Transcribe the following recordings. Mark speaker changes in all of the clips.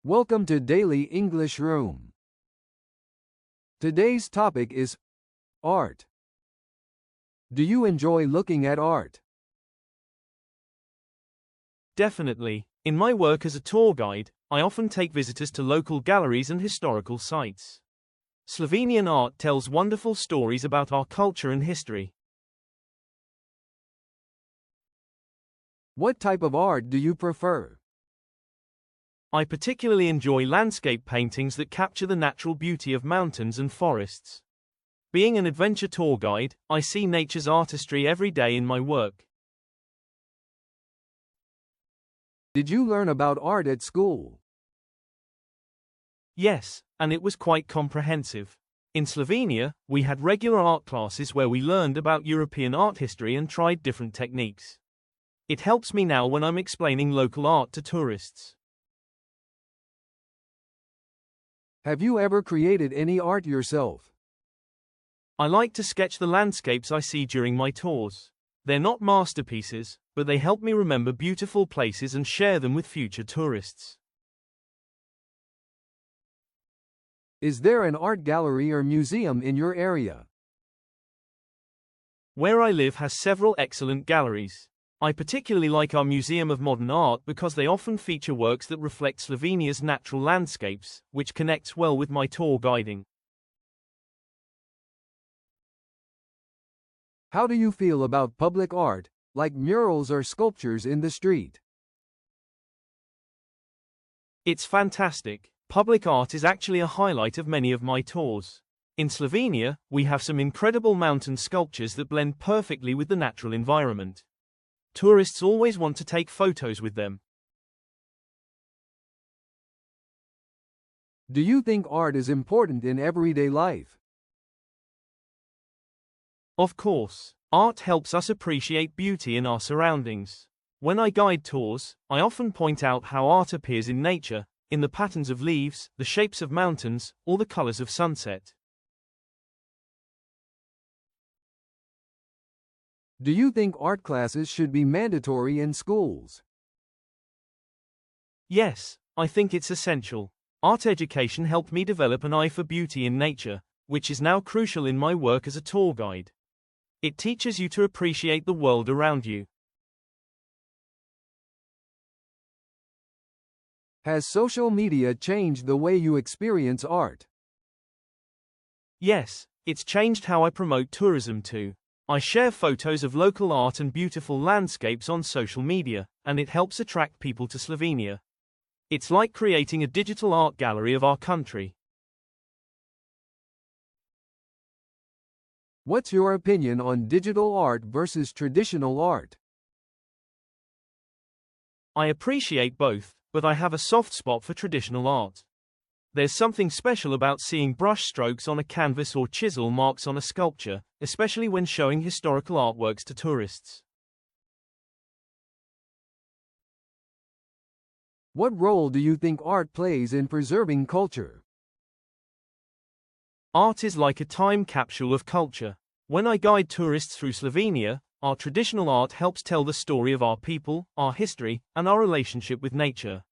Speaker 1: Welcome to Daily English Room. Today's topic is art. Do you enjoy looking at art?
Speaker 2: Definitely. In my work as a tour guide, I often take visitors to local galleries and historical sites. Slovenian art tells wonderful stories about our culture and history.
Speaker 1: What type of art do you prefer?
Speaker 2: I particularly enjoy landscape paintings that capture the natural beauty of mountains and forests. Being an adventure tour guide, I see nature's artistry every day in my work.
Speaker 1: Did you learn about art at school?
Speaker 2: Yes, and it was quite comprehensive. In Slovenia, we had regular art classes where we learned about European art history and tried different techniques. It helps me now when I'm explaining local art to tourists.
Speaker 1: Have you ever created any art yourself?
Speaker 2: I like to sketch the landscapes I see during my tours. They're not masterpieces, but they help me remember beautiful places and share them with future tourists.
Speaker 1: Is there an art gallery or museum in your area?
Speaker 2: Where I live has several excellent galleries. I particularly like our Museum of Modern Art because they often feature works that reflect Slovenia's natural landscapes, which connects well with my tour guiding.
Speaker 1: How do you feel about public art, like murals or sculptures in the street?
Speaker 2: It's fantastic. Public art is actually a highlight of many of my tours. In Slovenia, we have some incredible mountain sculptures that blend perfectly with the natural environment. Tourists always want to take photos with them.
Speaker 1: Do you think art is important in everyday life?
Speaker 2: Of course, art helps us appreciate beauty in our surroundings. When I guide tours, I often point out how art appears in nature, in the patterns of leaves, the shapes of mountains, or the colors of sunset.
Speaker 1: Do you think art classes should be mandatory in schools?
Speaker 2: Yes, I think it's essential. Art education helped me develop an eye for beauty in nature, which is now crucial in my work as a tour guide. It teaches you to appreciate the world around you.
Speaker 1: Has social media changed the way you experience art?
Speaker 2: Yes, it's changed how I promote tourism too. I share photos of local art and beautiful landscapes on social media, and it helps attract people to Slovenia. It's like creating a digital art gallery of our country.
Speaker 1: What's your opinion on digital art versus traditional art?
Speaker 2: I appreciate both, but I have a soft spot for traditional art. There's something special about seeing brush strokes on a canvas or chisel marks on a sculpture, especially when showing historical artworks to tourists.
Speaker 1: What role do you think art plays in preserving culture?
Speaker 2: Art is like a time capsule of culture. When I guide tourists through Slovenia, our traditional art helps tell the story of our people, our history, and our relationship with nature.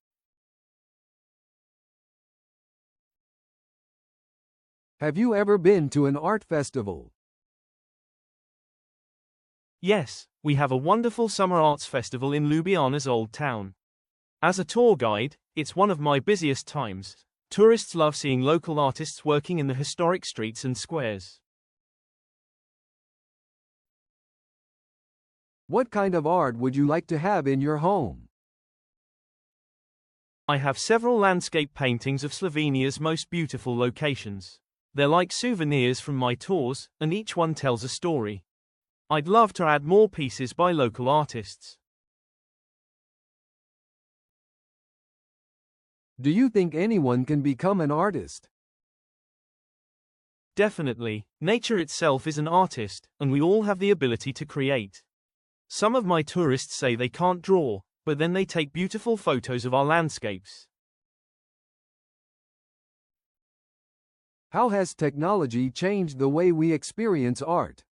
Speaker 1: Have you ever been to an art festival?
Speaker 2: Yes, we have a wonderful summer arts festival in Ljubljana's Old Town. As a tour guide, it's one of my busiest times. Tourists love seeing local artists working in the historic streets and squares.
Speaker 1: What kind of art would you like to have in your home?
Speaker 2: I have several landscape paintings of Slovenia's most beautiful locations. They're like souvenirs from my tours, and each one tells a story. I'd love to add more pieces by local artists.
Speaker 1: Do you think anyone can become an artist?
Speaker 2: Definitely. Nature itself is an artist, and we all have the ability to create. Some of my tourists say they can't draw, but then they take beautiful photos of our landscapes.
Speaker 1: How has technology changed the way we experience art?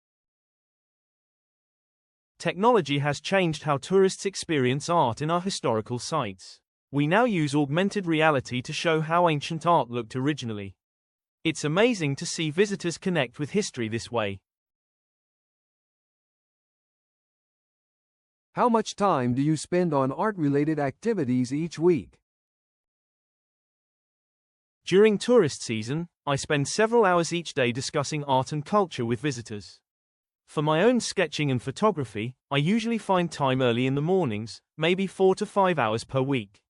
Speaker 2: Technology has changed how tourists experience art in our historical sites. We now use augmented reality to show how ancient art looked originally. It's amazing to see visitors connect with history this way.
Speaker 1: How much time do you spend on art-related activities each week?
Speaker 2: During tourist season, I spend several hours each day discussing art and culture with visitors. For my own sketching and photography, I usually find time early in the mornings, maybe 4 to 5 hours per week.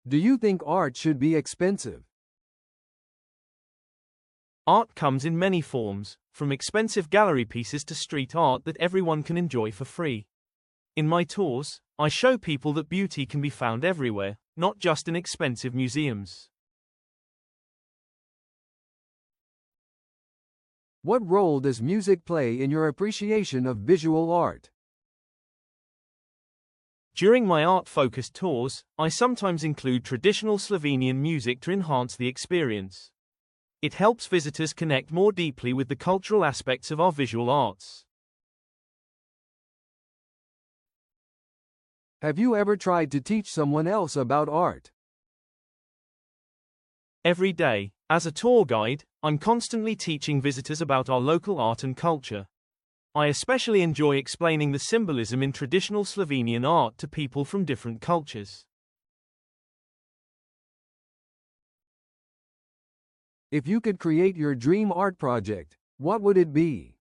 Speaker 1: Do you think art should be expensive?
Speaker 2: Art comes in many forms, from expensive gallery pieces to street art that everyone can enjoy for free. In my tours, I show people that beauty can be found everywhere, not just in expensive museums.
Speaker 1: What role does music play in your appreciation of visual art?
Speaker 2: During my art-focused tours, I sometimes include traditional Slovenian music to enhance the experience. It helps visitors connect more deeply with the cultural aspects of our visual arts.
Speaker 1: Have you ever tried to teach someone else about art?
Speaker 2: Every day, as a tour guide, I'm constantly teaching visitors about our local art and culture. I especially enjoy explaining the symbolism in traditional Slovenian art to people from different cultures.
Speaker 1: If you could create your dream art project, what would it be?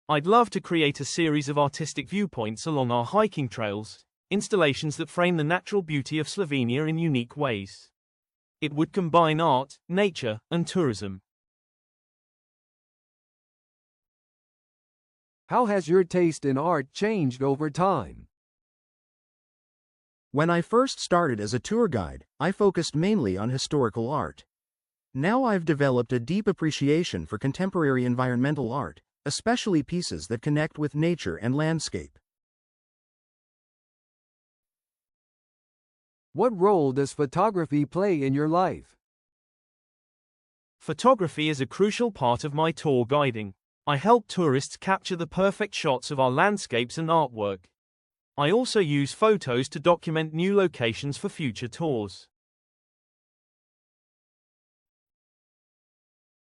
Speaker 2: I'd love to create a series of artistic viewpoints along our hiking trails, installations that frame the natural beauty of Slovenia in unique ways. It would combine art, nature, and tourism.
Speaker 1: How has your taste in art changed over time?
Speaker 3: When I first started as a tour guide, I focused mainly on historical art. Now I've developed a deep appreciation for contemporary environmental art, especially pieces that connect with nature and landscape.
Speaker 1: What role does photography play in your life?
Speaker 2: Photography is a crucial part of my tour guiding. I help tourists capture the perfect shots of our landscapes and artwork. I also use photos to document new locations for future tours.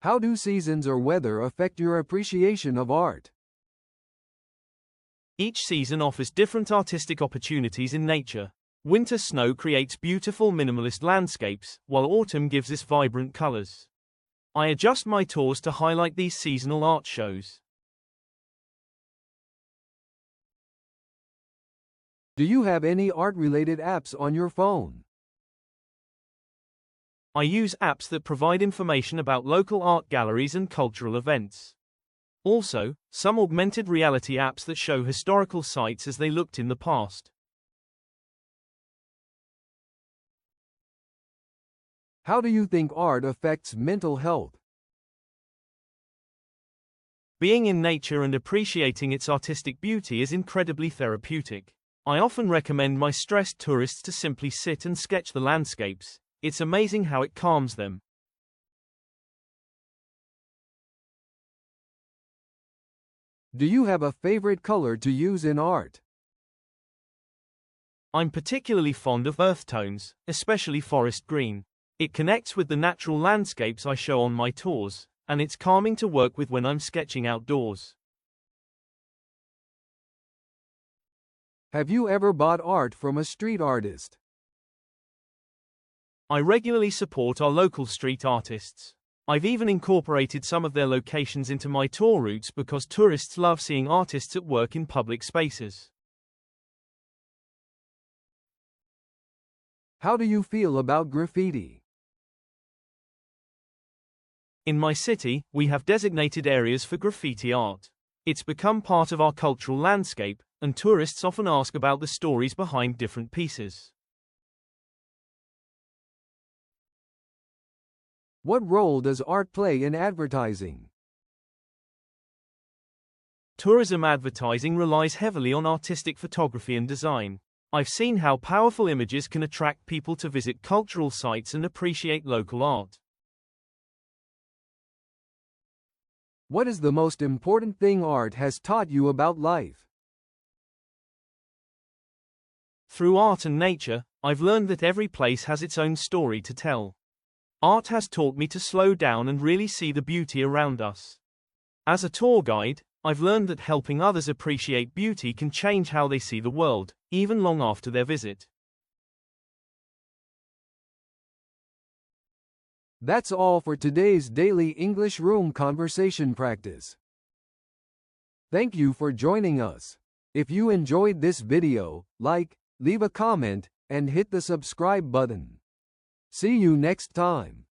Speaker 1: How do seasons or weather affect your appreciation of art?
Speaker 2: Each season offers different artistic opportunities in nature. Winter snow creates beautiful minimalist landscapes, while autumn gives us vibrant colors. I adjust my tours to highlight these seasonal art shows.
Speaker 1: Do you have any art-related apps on your phone?
Speaker 2: I use apps that provide information about local art galleries and cultural events. Also, some augmented reality apps that show historical sites as they looked in the past.
Speaker 1: How do you think art affects mental health?
Speaker 2: Being in nature and appreciating its artistic beauty is incredibly therapeutic. I often recommend my stressed tourists to simply sit and sketch the landscapes. It's amazing how it calms them.
Speaker 1: Do you have a favorite color to use in art?
Speaker 2: I'm particularly fond of earth tones, especially forest green. It connects with the natural landscapes I show on my tours, and it's calming to work with when I'm sketching outdoors.
Speaker 1: Have you ever bought art from a street artist?
Speaker 2: I regularly support our local street artists. I've even incorporated some of their locations into my tour routes because tourists love seeing artists at work in public spaces.
Speaker 1: How do you feel about graffiti?
Speaker 2: In my city, we have designated areas for graffiti art. It's become part of our cultural landscape, and tourists often ask about the stories behind different pieces.
Speaker 1: What role does art play in advertising?
Speaker 2: Tourism advertising relies heavily on artistic photography and design. I've seen how powerful images can attract people to visit cultural sites and appreciate local art.
Speaker 1: What is the most important thing art has taught you about life?
Speaker 2: Through art and nature, I've learned that every place has its own story to tell. Art has taught me to slow down and really see the beauty around us. As a tour guide, I've learned that helping others appreciate beauty can change how they see the world, even long after their visit.
Speaker 1: That's all for today's daily English room conversation practice. Thank you for joining us. If you enjoyed this video, like, leave a comment, and hit the subscribe button. See you next time.